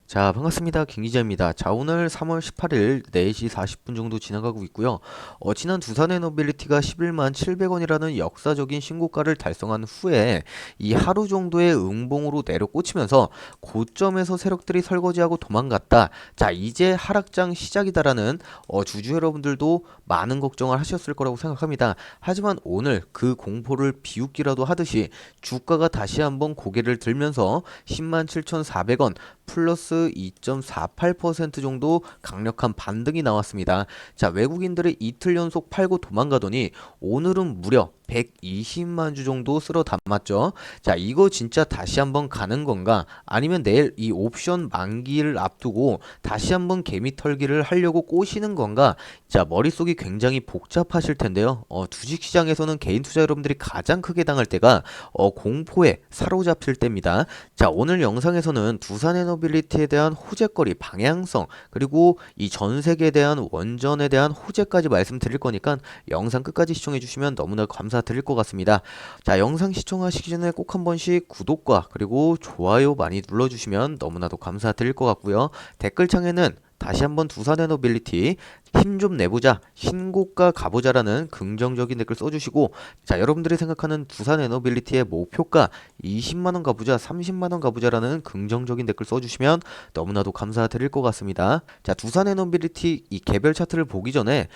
자, 반갑습니다. 김 기자입니다. 자, 오늘 3월 18일 4시 40분 정도 지나가고 있고요. 지난 두산의 노빌리티가 11만 700원이라는 역사적인 신고가를 달성한 후에 이 하루 정도의 응봉으로 내려꽂히면서 고점에서 세력들이 설거지하고 도망갔다. 자, 이제 하락장 시작이다라는 주주 여러분들도 많은 걱정을 하셨을 거라고 생각합니다. 하지만 오늘 그 공포를 비웃기라도 하듯이 주가가 다시 한번 고개를 들면서 10만 7,400원 플러스 2.48% 정도 강력한 반등이 나왔습니다. 자, 외국인들이 이틀 연속 팔고 도망가더니 오늘은 무려 120만 주 정도 쓸어 담았죠. 자, 이거 진짜 다시 한번 가는 건가? 아니면 내일 이 옵션 만기를 앞두고 다시 한번 개미 털기를 하려고 꼬시는 건가? 자, 머릿속이 굉장히 복잡하실 텐데요. 주식시장에서는 개인 투자 여러분들이 가장 크게 당할 때가 공포에 사로잡힐 때입니다. 자, 오늘 영상에서는 두산 에너빌리티에 대한 호재거리, 방향성, 그리고 이 전 세계에 대한 원전에 대한 호재까지 말씀드릴 거니까 영상 끝까지 시청해 주시면 너무나 감사드릴 것 같습니다. 자, 영상 시청하시기 전에 꼭 한 번씩 구독과 그리고 좋아요 많이 눌러주시면 너무나도 감사드릴 것 같고요. 댓글창에는 다시 한번 두산 에너빌리티 힘 좀 내보자, 신고가 가보자라는 긍정적인 댓글 써주시고, 자, 여러분들이 생각하는 두산 에너빌리티의 목표가 20만원 가보자, 30만원 가보자라는 긍정적인 댓글 써주시면 너무나도 감사드릴 것 같습니다. 자, 두산 에너빌리티 이 개별 차트를 보기 전에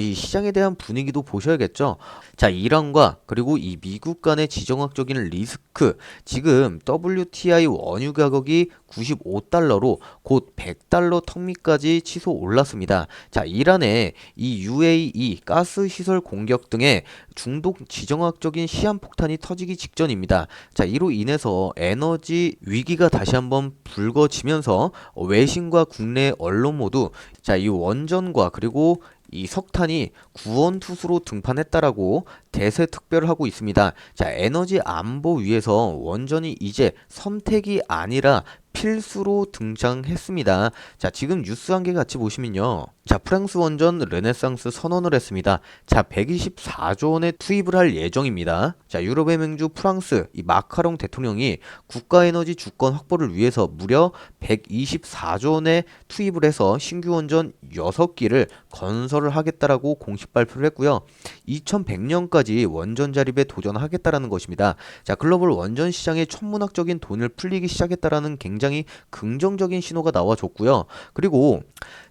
이 시장에 대한 분위기도 보셔야겠죠. 자, 이란과 그리고 이 미국 간의 지정학적인 리스크, 지금 WTI 원유 가격이 95달러로 곧 100달러 턱밑까지 치솟 올랐습니다. 자, 이란의 이 UAE 가스 시설 공격 등의 중동 지정학적인 시한폭탄이 터지기 직전입니다. 자, 이로 인해서 에너지 위기가 다시 한번 불거지면서 외신과 국내 언론 모두 자, 이 원전과 그리고 이 석탄이 구원투수로 등판했다라고 대세 특별을 하고 있습니다. 자, 에너지 안보 위해서 원전이 이제 선택이 아니라 필수로 등장했습니다. 자, 지금 뉴스 한 개 같이 보시면요. 자, 프랑스 원전 르네상스 선언을 했습니다. 자, 124조 원의 투입을 할 예정입니다. 자, 유럽의 맹주 프랑스 이 마카롱 대통령이 국가 에너지 주권 확보를 위해서 무려 124조 원의 투입을 해서 신규 원전 6기를 건설을 하겠다라고 공식 발표를 했고요. 2100년까지 원전 자립에 도전하겠다라는 것입니다. 자, 글로벌 원전 시장에 천문학적인 돈을 풀리기 시작했다라는 굉장히 긍정적인 신호가 나와줬고요. 그리고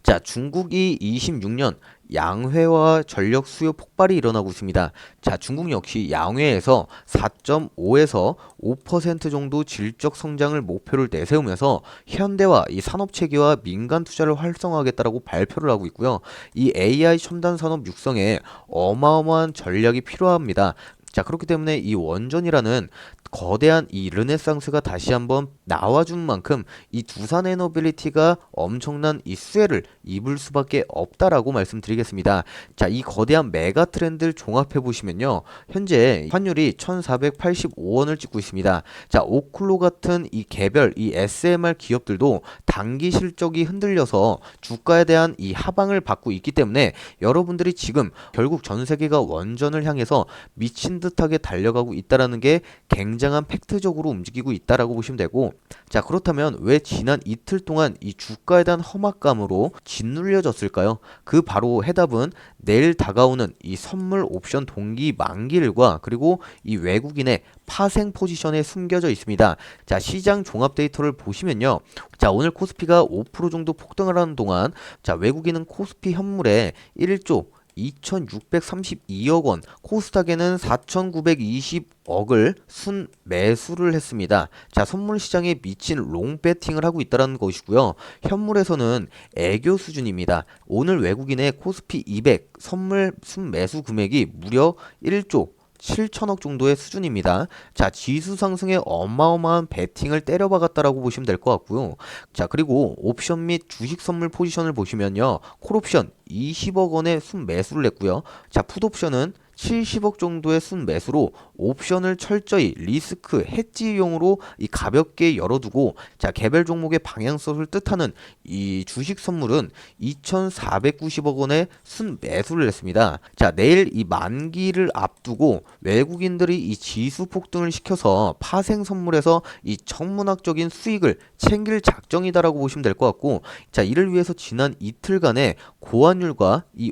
자, 중국이 26년 양회와 전력 수요 폭발이 일어나고 있습니다. 자, 중국 역시 양회에서 4.5에서 5% 정도 질적 성장을 목표를 내세우면서 현대화, 이 산업 체계와 민간 투자를 활성화하겠다라고 발표를 하고 있고요. 이 AI 첨단 산업 육성에 어마어마한 전략이 필요합니다. 자, 그렇기 때문에 이 원전이라는 거대한 이 르네상스가 다시 한번 나와준 만큼 이 두산 에너빌리티가 엄청난 이 수혜를 입을 수밖에 없다라고 말씀드리겠습니다. 자, 이 거대한 메가 트렌드를 종합해 보시면요. 현재 환율이 1,485원을 찍고 있습니다. 자, 오클로 같은 이 개별 이 SMR 기업들도 단기 실적이 흔들려서 주가에 대한 이 하방을 받고 있기 때문에 여러분들이 지금 결국 전 세계가 원전을 향해서 미친 듯하게 달려가고 있다라는 게 굉장한 팩트적으로 움직이고 있다라고 보시면 되고, 자, 그렇다면 왜 지난 이틀 동안 이 주가에 대한 험악감으로 짓눌려졌을까요? 그 바로 해답은 내일 다가오는 이 선물 옵션 동기 만기일과 그리고 이 외국인의 파생 포지션에 숨겨져 있습니다. 자, 시장 종합 데이터를 보시면요. 자, 오늘 코스피가 5% 정도 폭등을 하는 동안 자, 외국인은 코스피 현물에 1조 2,632억 원, 코스닥에는 4,920억을 순 매수를 했습니다. 자, 선물 시장에 미친 롱 배팅을 하고 있다는 것이고요. 현물에서는 애교 수준입니다. 오늘 외국인의 코스피 200 선물 순 매수 금액이 무려 1조 7천억 정도의 수준입니다. 자, 지수 상승에 어마어마한 베팅을 때려박았다라고 보시면 될 것 같고요. 자, 그리고 옵션 및 주식 선물 포지션을 보시면요. 콜옵션 20억 원의 순 매수를 했고요. 자, 풋옵션은 70억 정도의 순매수로 옵션을 철저히 리스크 해지용으로 이 가볍게 열어두고 자 개별 종목의 방향성을 뜻하는 이 주식 선물은 2,490억 원의 순매수를 했습니다. 자 내일 이 만기를 앞두고 외국인들이 이 지수 폭등을 시켜서 파생 선물에서 이 천문학적인 수익을 챙길 작정이다라고 보시면 될 것 같고 자 이를 위해서 지난 이틀간의 고환율과 이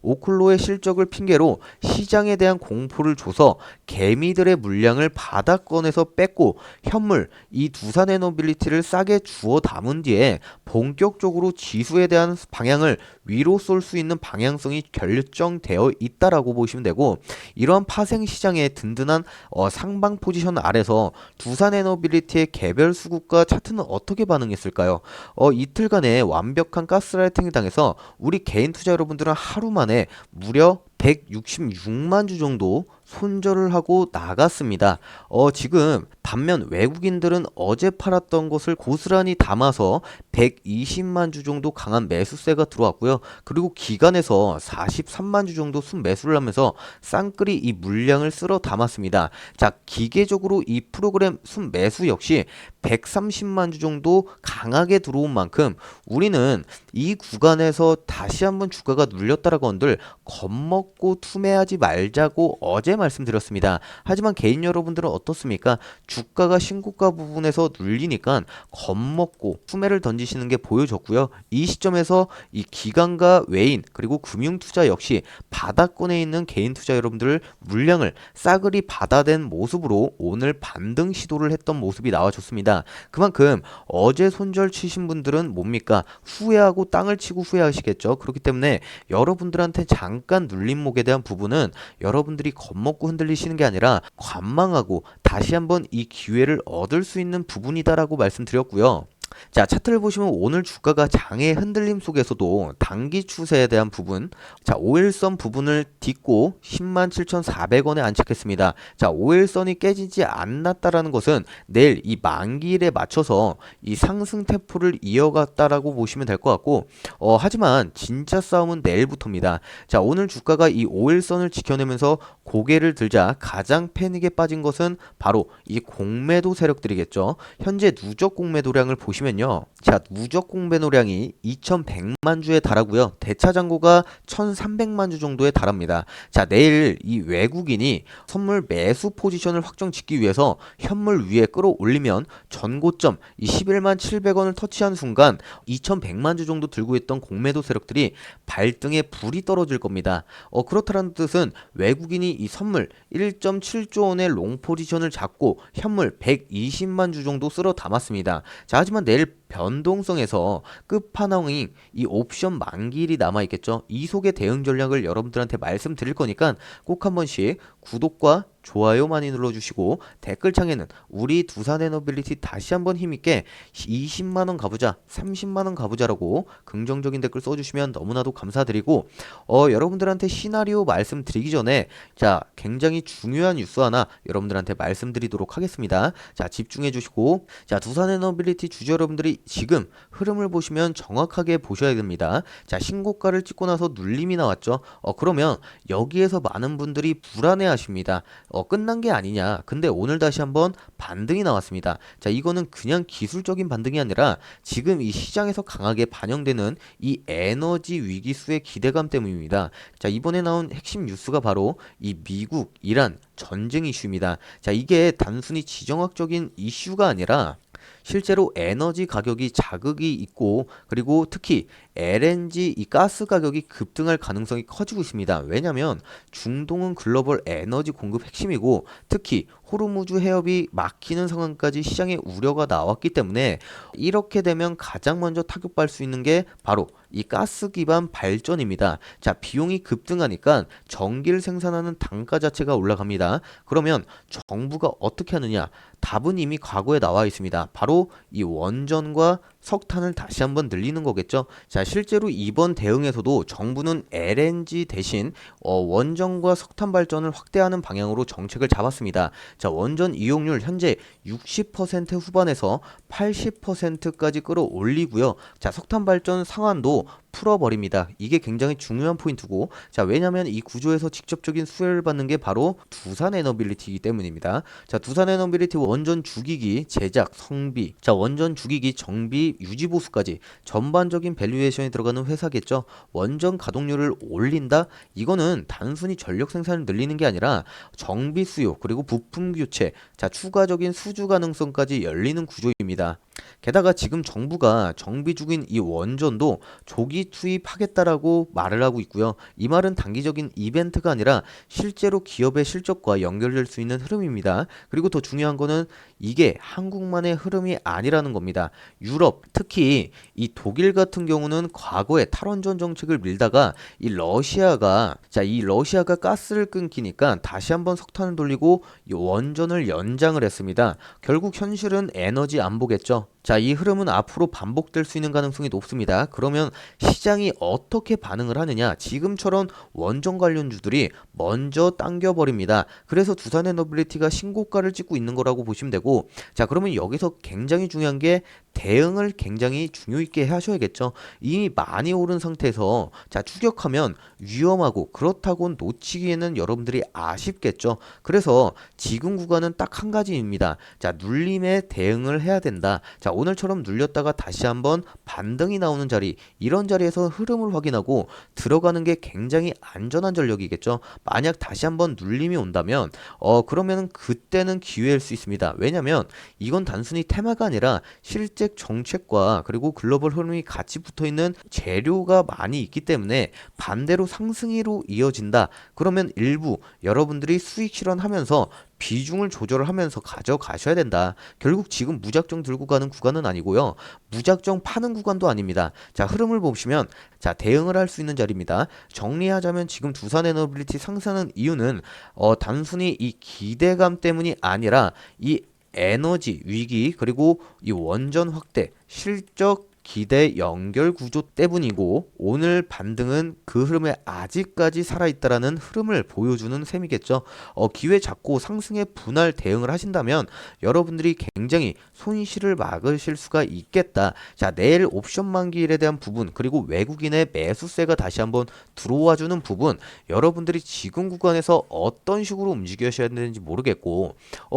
오클로의 실적을 핑계로 시장에 대한 공포를 줘서 개미들의 물량을 바닥권에서 뺏고 현물 이 두산에너빌리티를 싸게 주워 담은 뒤에 본격적으로 지수에 대한 방향을 위로 쏠 수 있는 방향성이 결정되어 있다라고 보시면 되고 이러한 파생 시장의 든든한 상방 포지션 아래서 두산에너빌리티의 개별 수급과 차트는 어떻게 반응했을까요? 이틀간의 완벽한 가스라이팅을 당해서 우리 개인 투자 여러분들은 하루 만에 무려 166만 주 정도 손절을 하고 나갔습니다. 지금 반면 외국인들은 어제 팔았던 것을 고스란히 담아서 120만 주 정도 강한 매수세가 들어왔고요. 그리고 기관에서 43만 주 정도 순매수를 하면서 쌍끌이 이 물량을 쓸어 담았습니다. 자, 기계적으로 이 프로그램 순매수 역시 130만 주 정도 강하게 들어온 만큼 우리는 이 구간에서 다시 한번 주가가 눌렸다라고 한들 겁먹고 투매하지 말자고 어제 말씀드렸습니다. 하지만 개인 여러분들은 어떻습니까? 주가가 신고가 부분에서 눌리니까 겁먹고 투매를 던지시는 게 보여졌고요. 이 시점에서 이 기관과 외인 그리고 금융투자 역시 바닥권에 있는 개인 투자 여러분들 물량을 싸그리 받아댄 모습으로 오늘 반등 시도를 했던 모습이 나와줬습니다. 그만큼 어제 손절 치신 분들은 뭡니까? 후회하고 땅을 치고 후회하시겠죠. 그렇기 때문에 여러분들한테 잠깐 눌림목에 대한 부분은 여러분들이 겁먹고 흔들리시는 게 아니라 관망하고 다시 한번 이 기회를 얻을 수 있는 부분이다라고 말씀드렸고요. 자, 차트를 보시면 오늘 주가가 장의 흔들림 속에서도 단기 추세에 대한 부분, 자, 5일선 부분을 딛고 107,400원에 안착했습니다. 자, 5일선이 깨지지 않았다라는 것은 내일 이 만기일에 맞춰서 이 상승 태포를 이어갔다라고 보시면 될 것 같고, 하지만 진짜 싸움은 내일부터입니다. 자, 오늘 주가가 이 5일선을 지켜내면서 고개를 들자 가장 패닉에 빠진 것은 바로 이 공매도 세력들이겠죠. 현재 누적 공매도량을 보시면요. 자, 누적 공매도량이 2,100만 주에 달하고요. 대차 잔고가 1,300만 주 정도에 달합니다. 자, 내일 이 외국인이 선물 매수 포지션을 확정짓기 위해서 현물 위에 끌어올리면 전고점 이 11만 700원을 터치한 순간 2,100만 주 정도 들고 있던 공매도 세력들이 발등에 불이 떨어질 겁니다. 그렇다는 뜻은 외국인이 이 선물 1.7조 원의 롱 포지션을 잡고 현물 120만 주 정도 쓸어 담았습니다. 자, 하지만 내일 변동성에서 끝판왕인 이 옵션 만기일이 남아있겠죠. 이 속의 대응 전략을 여러분들한테 말씀드릴 거니까 꼭 한 번씩 구독과 좋아요 많이 눌러주시고 댓글창에는 우리 두산에너빌리티 다시 한번 힘있게 20만원 가보자 30만원 가보자라고 긍정적인 댓글 써주시면 너무나도 감사드리고 여러분들한테 시나리오 말씀드리기 전에 자 굉장히 중요한 뉴스 하나 여러분들한테 말씀드리도록 하겠습니다. 자 집중해 주시고 자 두산에너빌리티 주주 여러분들이 지금 흐름을 보시면 정확하게 보셔야 됩니다. 자 신고가를 찍고 나서 눌림이 나왔죠. 그러면 여기에서 많은 분들이 불안해 하십니다. 끝난 게 아니냐. 근데 오늘 다시 한번 반등이 나왔습니다. 자, 이거는 그냥 기술적인 반등이 아니라 지금 이 시장에서 강하게 반영되는 이 에너지 위기수의 기대감 때문입니다. 자, 이번에 나온 핵심 뉴스가 바로 이 미국, 이란 전쟁 이슈입니다. 자, 이게 단순히 지정학적인 이슈가 아니라 실제로 에너지 가격이 자극이 있고 그리고 특히 LNG 이 가스 가격이 급등할 가능성이 커지고 있습니다. 왜냐하면 중동은 글로벌 에너지 공급 핵심이고 특히 호르무즈 해협이 막히는 상황까지 시장에 우려가 나왔기 때문에 이렇게 되면 가장 먼저 타격받을 수 있는 게 바로 이 가스 기반 발전입니다. 자, 비용이 급등하니까 전기를 생산하는 단가 자체가 올라갑니다. 그러면 정부가 어떻게 하느냐? 답은 이미 과거에 나와 있습니다. 바로 이 원전과 석탄을 다시 한번 늘리는 거겠죠. 자, 실제로 이번 대응에서도 정부는 LNG 대신 원전과 석탄 발전을 확대하는 방향으로 정책을 잡았습니다. 자, 원전 이용률 현재 60% 후반에서 80%까지 끌어올리고요. 자, 석탄 발전 상한도 풀어버립니다. 이게 굉장히 중요한 포인트고, 자, 왜냐하면 이 구조에서 직접적인 수혜를 받는 게 바로 두산에너빌리티이기 때문입니다. 자, 두산에너빌리티 원전 주기기 제작, 성비, 자, 원전 주기기 정비, 유지 보수까지 전반적인 밸류에이션이 들어가는 회사겠죠. 원전 가동률을 올린다? 이거는 단순히 전력 생산을 늘리는 게 아니라 정비 수요 그리고 부품 교체, 자, 추가적인 수주 가능성까지 열리는 구조입니다. 게다가 지금 정부가 정비 중인 이 원전도 조기 투입하겠다라고 말을 하고 있고요. 이 말은 단기적인 이벤트가 아니라 실제로 기업의 실적과 연결될 수 있는 흐름입니다. 그리고 더 중요한 거는 이게 한국만의 흐름이 아니라는 겁니다. 유럽, 특히 이 독일 같은 경우는 과거에 탈원전 정책을 밀다가 이 러시아가 가스를 끊기니까 다시 한번 석탄을 돌리고 이 원전을 연장을 했습니다. 결국 현실은 에너지 안보겠죠. 자, 이 흐름은 앞으로 반복될 수 있는 가능성이 높습니다. 그러면 시장이 어떻게 반응을 하느냐? 지금처럼 원전 관련주들이 먼저 당겨버립니다. 그래서 두산에너빌리티가 신고가를 찍고 있는 거라고 보시면 되고, 자, 그러면 여기서 굉장히 중요한 게 대응을 굉장히 중요 있게 하셔야겠죠. 이미 많이 오른 상태에서 자, 추격하면 위험하고 그렇다고 놓치기에는 여러분들이 아쉽겠죠. 그래서 지금 구간은 딱 한 가지입니다. 자, 눌림에 대응을 해야 된다. 자, 오늘처럼 눌렸다가 다시 한번 반등이 나오는 자리, 이런 자리에서 흐름을 확인하고 들어가는 게 굉장히 안전한 전략이겠죠. 만약 다시 한번 눌림이 온다면 그러면 그때는 기회일 수 있습니다. 왜냐면 이건 단순히 테마가 아니라 실제 정책과 그리고 글로벌 흐름이 같이 붙어있는 재료가 많이 있기 때문에 반대로 상승으로 이어진다. 그러면 일부 여러분들이 수익 실현하면서 비중을 조절을 하면서 가져가셔야 된다. 결국 지금 무작정 들고 가는 구간은 아니고요. 무작정 파는 구간도 아닙니다. 자, 흐름을 보시면 자, 대응을 할 수 있는 자리입니다. 정리하자면 지금 두산에너빌리티 상승하는 이유는 단순히 이 기대감 때문이 아니라 이 에너지 위기 그리고 이 원전 확대 실적 기대 연결 구조 때문이고, 오늘 반등은 그 흐름에 아직까지 살아있다라는 흐름을 보여주는 셈이겠죠. 기회 잡고 상승에 분할 대응을 하신다면 여러분들이 굉장히 손실을 막으실 수가 있겠다. 자, 내일 옵션 만기일에 대한 부분 그리고 외국인의 매수세가 다시 한번 들어와주는 부분, 여러분들이 지금 구간에서 어떤 식으로 움직여셔야 되는지 모르겠고,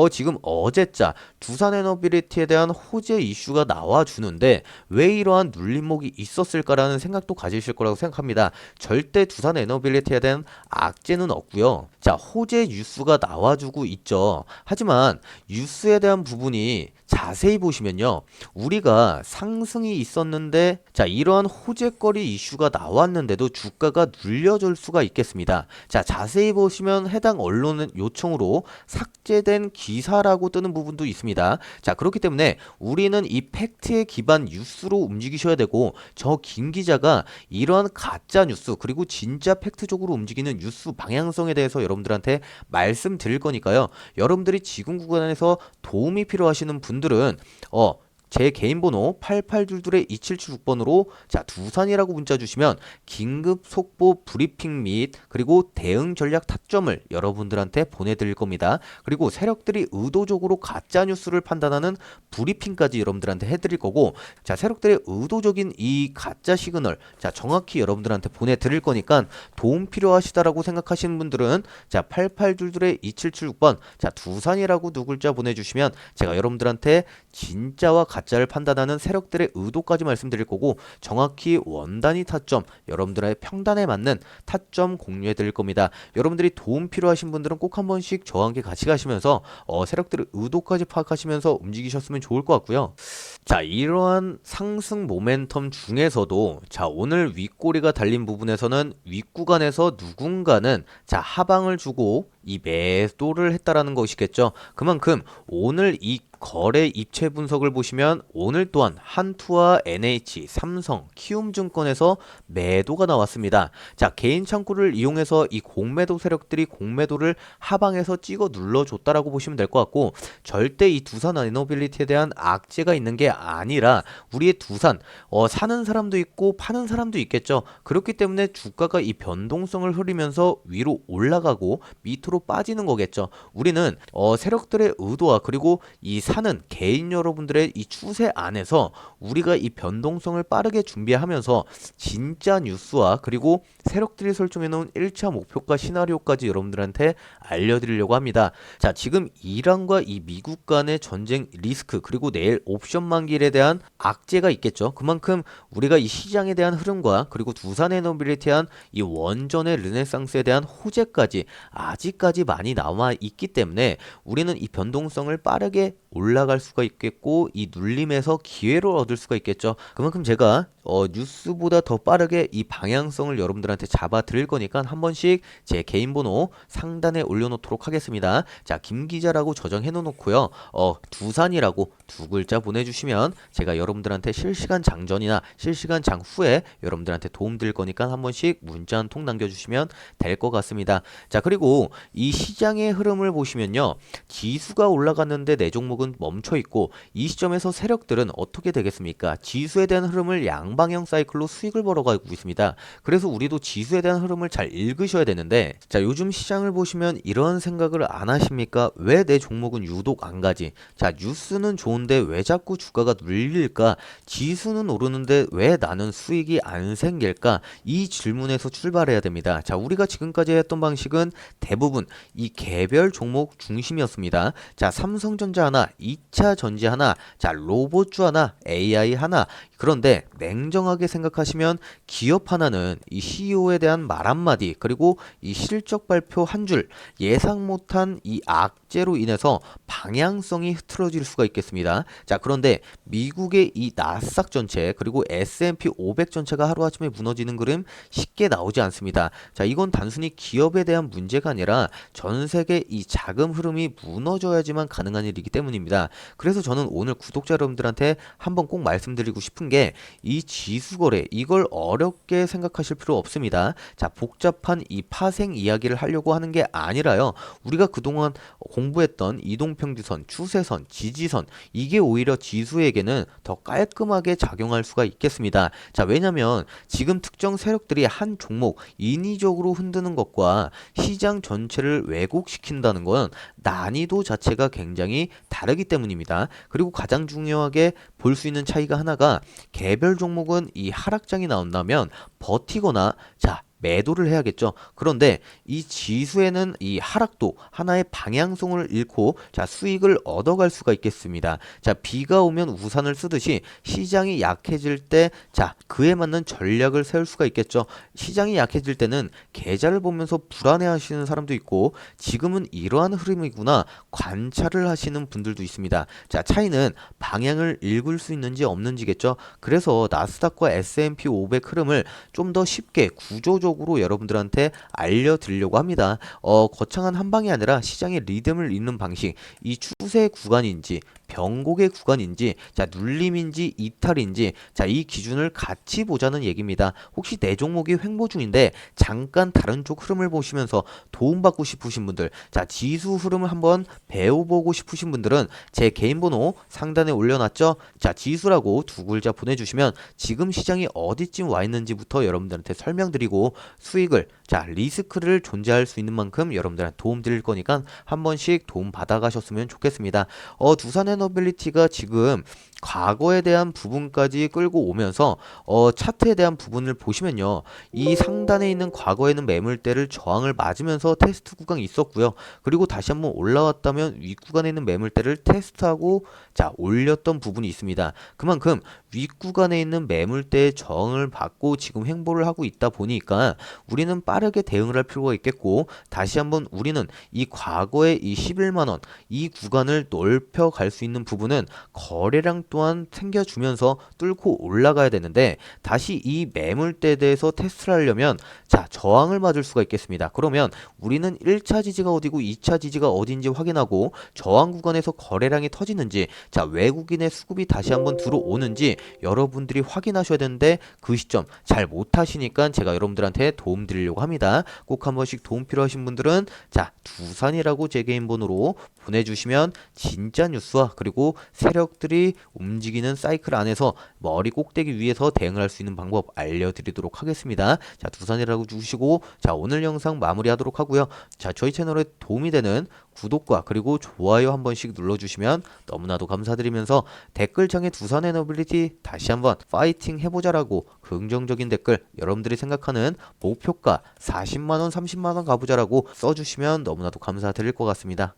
지금 어제자 두산에너빌리티에 대한 호재 이슈가 나와주는데 왜 이러한 눌림목이 있었을까라는 생각도 가지실 거라고 생각합니다. 절대 두산에너빌리티에 대한 악재는 없고요. 자, 호재 뉴스가 나와주고 있죠. 하지만 뉴스에 대한 부분이 자세히 보시면요, 우리가 상승이 있었는데 자, 이러한 호재거리 이슈가 나왔는데도 주가가 눌려줄 수가 있겠습니다. 자, 자세히 보시면 해당 언론은 요청으로 삭제된 기사라고 뜨는 부분도 있습니다. 자, 그렇기 때문에 우리는 이 팩트에 기반 뉴스로 움직이셔야 되고, 저 김 기자가 이러한 가짜 뉴스 그리고 진짜 팩트적으로 움직이는 뉴스 방향성에 대해서 여러분들한테 말씀드릴 거니까요. 여러분들이 지금 구간에서 도움이 필요하시는 분들은 제 개인 번호 8822-2776번으로 자, 두산이라고 문자 주시면 긴급 속보 브리핑 및 그리고 대응 전략 타점을 여러분들한테 보내드릴 겁니다. 그리고 세력들이 의도적으로 가짜 뉴스를 판단하는 브리핑까지 여러분들한테 해드릴 거고, 자, 세력들의 의도적인 이 가짜 시그널 자, 정확히 여러분들한테 보내드릴 거니까 도움 필요하시다라고 생각하시는 분들은 자, 8822-2776번 자, 두산이라고 두 글자 보내주시면 제가 여러분들한테 진짜와 가짜를 판단하는 세력들의 의도까지 말씀드릴 거고, 정확히 원단위 타점, 여러분들의 평단에 맞는 타점 공유해 드릴 겁니다. 여러분들이 도움 필요하신 분들은 꼭 한 번씩 저와 함께 같이 가시면서 세력들의 의도까지 파악하시면서 움직이셨으면 좋을 것 같고요. 자, 이러한 상승 모멘텀 중에서도 자, 오늘 윗꼬리가 달린 부분에서는 윗구간에서 누군가는 자, 하방을 주고 이 매도를 했다라는 것이겠죠. 그만큼 오늘 이 거래 입체 분석을 보시면 오늘 또한 한투와 NH, 삼성, 키움증권에서 매도가 나왔습니다. 자, 개인 창구를 이용해서 이 공매도 세력들이 공매도를 하방에서 찍어 눌러줬다라고 보시면 될 것 같고, 절대 이 두산 에너빌리티에 대한 악재가 있는 게 아니라 우리의 두산 사는 사람도 있고 파는 사람도 있겠죠. 그렇기 때문에 주가가 이 변동성을 흐리면서 위로 올라가고 밑으로 빠지는 거겠죠. 우리는 세력들의 의도와 그리고 이 사는 개인 여러분들의 이 추세 안에서 우리가 이 변동성을 빠르게 준비하면서 진짜 뉴스와 그리고 세력들이 설정해 놓은 1차 목표가 시나리오까지 여러분들한테 알려드리려고 합니다. 자, 지금 이란과 이 미국 간의 전쟁 리스크 그리고 내일 옵션 만기일에 대한 악재가 있겠죠. 그만큼 우리가 이 시장에 대한 흐름과 그리고 두산 에너빌리티에 대한 이 원전의 르네상스에 대한 호재까지 아직까지 많이 남아 있기 때문에 우리는 이 변동성을 빠르게 올라갈 수가 있겠고 이 눌림에서 기회를 얻을 수가 있겠죠. 그만큼 제가 뉴스보다 더 빠르게 이 방향성을 여러분들한테 잡아 드릴 거니까 한 번씩 제 개인 번호 상단에 올려놓도록 하겠습니다. 자, 김 기자라고 저장해 놓고요. 두산이라고 두 글자 보내주시면 제가 여러분들한테 실시간 장전이나 실시간 장 후에 여러분들한테 도움 드릴 거니까 한 번씩 문자 한 통 남겨주시면 될 것 같습니다. 자, 그리고 이 시장의 흐름을 보시면요. 지수가 올라갔는데 내 종목은 멈춰 있고 이 시점에서 세력들은 어떻게 되겠습니까? 지수에 대한 흐름을 양방향 사이클로 수익을 벌어가고 있습니다. 그래서 우리도 지수에 대한 흐름을 잘 읽으셔야 되는데, 자, 요즘 시장을 보시면 이런 생각을 안 하십니까? 왜 내 종목은 유독 안 가지? 자, 뉴스는 좋은데 왜 자꾸 주가가 눌릴까? 지수는 오르는데 왜 나는 수익이 안 생길까? 이 질문에서 출발해야 됩니다. 자, 우리가 지금까지 했던 방식은 대부분 이 개별 종목 중심이었습니다. 자, 삼성전자 하나, 2차 전지 하나, 자, 로봇주 하나, AI 하나. 그런데 냉정하게 생각하시면 기업 하나는 이 CEO에 대한 말 한마디 그리고 이 실적 발표 한 줄 예상 못한 이 악재로 인해서 방향성이 흐트러질 수가 있겠습니다. 자, 그런데 미국의 이 나스닥 전체 그리고 S&P 500 전체가 하루아침에 무너지는 그림 쉽게 나오지 않습니다. 자, 이건 단순히 기업에 대한 문제가 아니라 전 세계 이 자금 흐름이 무너져야지만 가능한 일이기 때문입니다. 그래서 저는 오늘 구독자 여러분들한테 한번 꼭 말씀드리고 싶은 게 이 지수 거래 이걸 어렵게 생각하실 필요 없습니다. 자, 복잡한 이 파생 이야기를 하려고 하는 게 아니라요. 우리가 그동안 공부했던 이동평균선, 추세선, 지지선 이게 오히려 지수에게는 더 깔끔하게 작용할 수가 있겠습니다. 자, 왜냐면 지금 특정 세력들이 한 종목 인위적으로 흔드는 것과 시장 전체를 왜곡시킨다는 건 난이도 자체가 굉장히 다르기 때문입니다. 그리고 가장 중요하게 볼 수 있는 차이가 하나가 개별 종목은 이 하락장이 나온다면 버티거나 자 매도를 해야겠죠. 그런데 이 지수에는 이 하락도 하나의 방향성을 잃고 자 수익을 얻어갈 수가 있겠습니다. 자, 비가 오면 우산을 쓰듯이 시장이 약해질 때 자 그에 맞는 전략을 세울 수가 있겠죠. 시장이 약해질 때는 계좌를 보면서 불안해하시는 사람도 있고 지금은 이러한 흐름이구나 관찰을 하시는 분들도 있습니다. 자, 차이는 방향을 읽을 수 있는지 없는지겠죠. 그래서 나스닥과 S&P 500 흐름을 좀 더 쉽게 구조적으로 여러분들한테 알려드리려고 합니다. 거창한 한 방이 아니라 시장의 리듬을 잇는 방식, 이 추세 구간인지 변곡의 구간인지 자 눌림인지 이탈인지 자 이 기준을 같이 보자는 얘기입니다. 혹시 내 종목이 횡보 중인데 잠깐 다른 쪽 흐름을 보시면서 도움받고 싶으신 분들 자 지수 흐름을 한번 배워보고 싶으신 분들은 제 개인 번호 상단에 올려놨죠. 자, 지수라고 두 글자 보내주시면 지금 시장이 어디쯤 와 있는지부터 여러분들한테 설명드리고 수익을 자 리스크를 존재할 수 있는 만큼 여러분들한테 도움 드릴 거니까 한 번씩 도움 받아가셨으면 좋겠습니다. 두산 에너빌리티가 지금 과거에 대한 부분까지 끌고 오면서 차트에 대한 부분을 보시면요. 이 상단에 있는 과거에는 매물대를 저항을 맞으면서 테스트 구간이 있었고요. 그리고 다시 한번 올라왔다면 윗구간에 있는 매물대를 테스트하고 자 올렸던 부분이 있습니다. 그만큼 윗구간에 있는 매물대의 저항을 받고 지금 횡보를 하고 있다 보니까 우리는 빠르게 대응을 할 필요가 있겠고 다시 한번 우리는 이 과거의 이 11만원 이 구간을 넓혀 갈 수 있는 부분은 거래량 또한 생겨주면서 뚫고 올라가야 되는데 다시 이 매물대에 대해서 테스트를 하려면 자, 저항을 맞을 수가 있겠습니다. 그러면 우리는 1차 지지가 어디고 2차 지지가 어딘지 확인하고 저항 구간에서 거래량이 터지는지 자, 외국인의 수급이 다시 한번 들어오는지 여러분들이 확인하셔야 되는데 그 시점 잘 못하시니까 제가 여러분들한테 도움 드리려고 합니다. 꼭 한 번씩 도움 필요하신 분들은 자, 두산이라고 제 개인 번호로 보내주시면 진짜 뉴스와 그리고 세력들이 움직이는 사이클 안에서 머리 꼭대기 위에서 대응을 할 수 있는 방법 알려드리도록 하겠습니다. 자, 두산이라고 주시고 자, 오늘 영상 마무리하도록 하고요. 자, 저희 채널에 도움이 되는 구독과 그리고 좋아요 한 번씩 눌러주시면 너무나도 감사드리면서 댓글창에 두산의 너빌리티 다시 한번 파이팅 해보자라고 긍정적인 댓글 여러분들이 생각하는 목표가 40만원 30만원 가보자라고 써주시면 너무나도 감사드릴 것 같습니다.